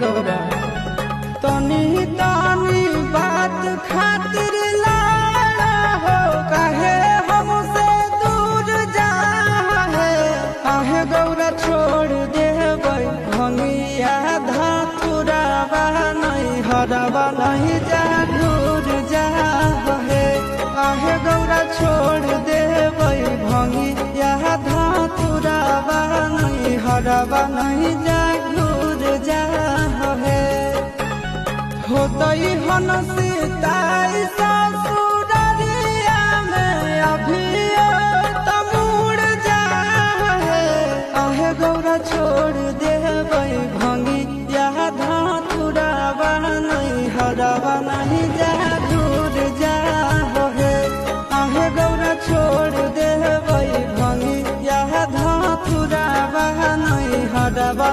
गौरा तनी तनी बात खातिर लाड़ा हो काहे हमसे दूर जा है। आहे गौरा छोड़ देबै भंगिया धातुरावा नहीं हरावा नहीं जा दूर जा है। आहे गौरा छोड़ देबै भंगिया धातुरावा नहीं हरावा नहीं जा दूर जा है। होतई हन सीताई ससुररिया में अभी तमुड़ जा है। आहे गौरा छोड़ देबै भंगिया धातुरावा नहीं हरावा नहीं जा दूर जा है। आहे गौरा छोड़ देबै भंगिया धातुरावा नहीं हरावा